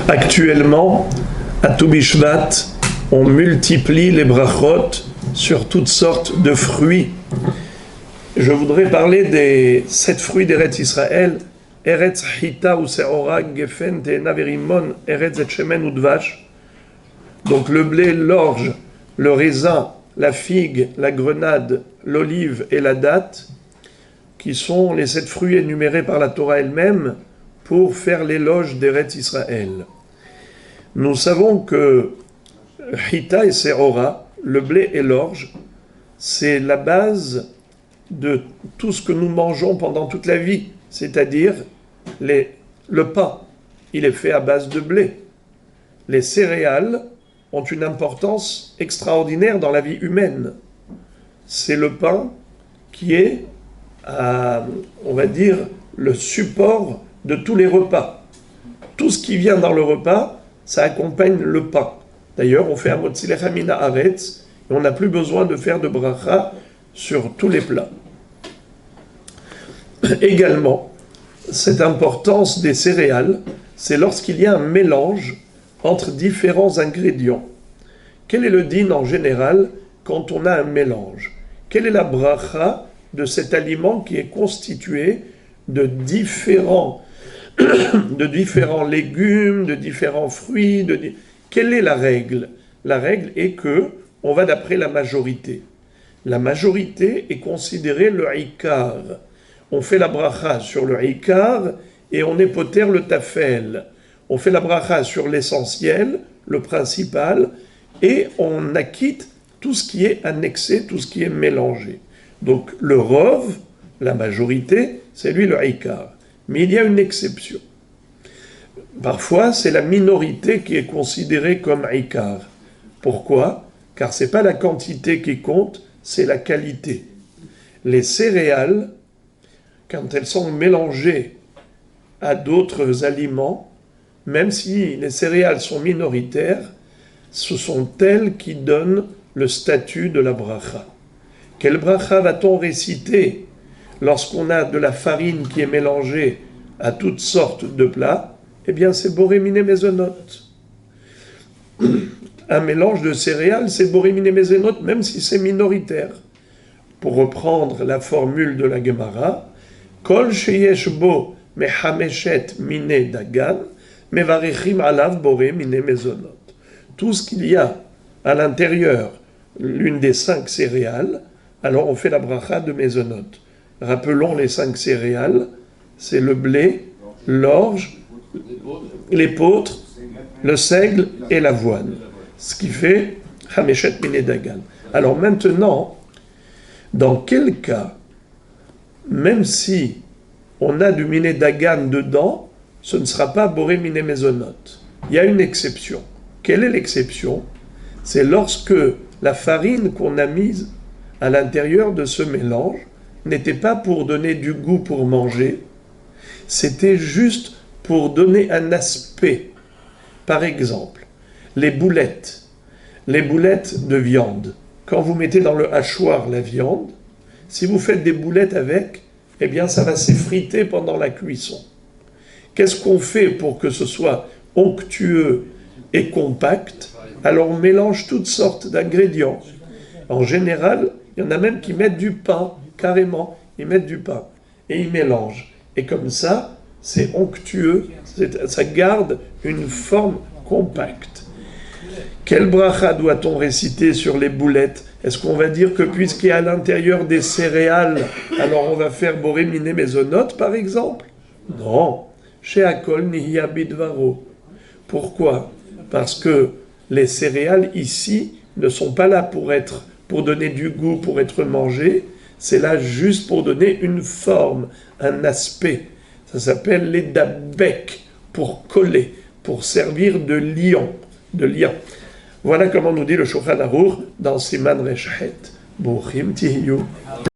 Actuellement, à Tou Bishvat, on multiplie les brachot sur toutes sortes de fruits. Je voudrais parler des 7 fruits d'Eretz Israël, Eretz Hita ou Seora, Gefen, Te'ena Verimon, Eretz et Shemen ou Dvash. Donc le blé, l'orge, le raisin, la figue, la grenade, l'olive et la date, qui sont les 7 fruits énumérés par la Torah elle-même pour faire l'éloge d'Eretz Israël. Nous savons que Hita et Seora, le blé et l'orge, c'est la base de tout ce que nous mangeons pendant toute la vie, c'est-à-dire le pain. Il est fait à base de blé. Les céréales ont une importance extraordinaire dans la vie humaine. C'est le pain qui est, on va dire, le support de tous les repas. Tout ce qui vient dans le repas, ça accompagne le pain. D'ailleurs, on fait un motzi lechem min haaretz et on n'a plus besoin de faire de bracha sur tous les plats. Également, cette importance des céréales, c'est lorsqu'il y a un mélange entre différents ingrédients. Quel est le din en général quand on a un mélange? Quelle est la bracha de cet aliment qui est constitué de différents légumes, de différents fruits? Quelle est la règle? La règle est que on va d'après la majorité. La majorité est considérée le ikar. On fait la bracha sur le ikar et on est poter le tafel. On fait la bracha sur l'essentiel, le principal, et on acquitte tout ce qui est annexé, tout ce qui est mélangé. Donc le rov, la majorité, c'est lui le ikar. Mais il y a une exception. Parfois, c'est la minorité qui est considérée comme ikar. Pourquoi? Car ce n'est pas la quantité qui compte, c'est la qualité. Les céréales, quand elles sont mélangées à d'autres aliments, même si les céréales sont minoritaires, ce sont elles qui donnent le statut de la bracha. Quelle bracha va-t-on réciter lorsqu'on a de la farine qui est mélangée à toutes sortes de plats? Eh bien, c'est boré miné mezonot. Un mélange de céréales, c'est boré miné mezonot, même si c'est minoritaire. Pour reprendre la formule de la Gemara, Kol sheyesh bo mehameshet miné dagan, mevarichim alav boré miné mezonot. Tout ce qu'il y a à l'intérieur, l'une des 5 céréales, alors on fait la bracha de mezonot. Rappelons les 5 céréales, c'est le blé, l'orge, l'épeautre, le seigle et l'avoine. Ce qui fait Hameshet Miné Dagan. Alors maintenant, dans quel cas, même si on a du Miné Dagan dedans, ce ne sera pas Boré Miné Mezonot. Il y a une exception. Quelle est l'exception? C'est lorsque la farine qu'on a mise à l'intérieur de ce mélange n'était pas pour donner du goût pour manger, c'était juste pour donner un aspect. Par exemple, les boulettes de viande. Quand vous mettez dans le hachoir la viande, si vous faites des boulettes avec, eh bien ça va s'effriter pendant la cuisson. Qu'est-ce qu'on fait pour que ce soit onctueux et compact? Alors on mélange toutes sortes d'ingrédients. En général, il y en a même qui mettent du pain, carrément, ils mettent du pain et ils mélangent. Et comme ça, c'est onctueux, ça garde une forme compacte. Quelle bracha doit-on réciter sur les boulettes? Est-ce qu'on va dire que puisqu'il y a à l'intérieur des céréales, alors on va faire boré miné mezonot, par exemple? Non. Chez Akol Nihya Bidvaro. Pourquoi? Parce que les céréales ici ne sont pas là pour donner du goût, pour être mangées. C'est là juste pour donner une forme, un aspect. Ça s'appelle les dabek, pour coller, pour servir de liant. Voilà comment nous dit le Shulchan Aruch dans Siman Resh Het. Brouchim Tihiyu.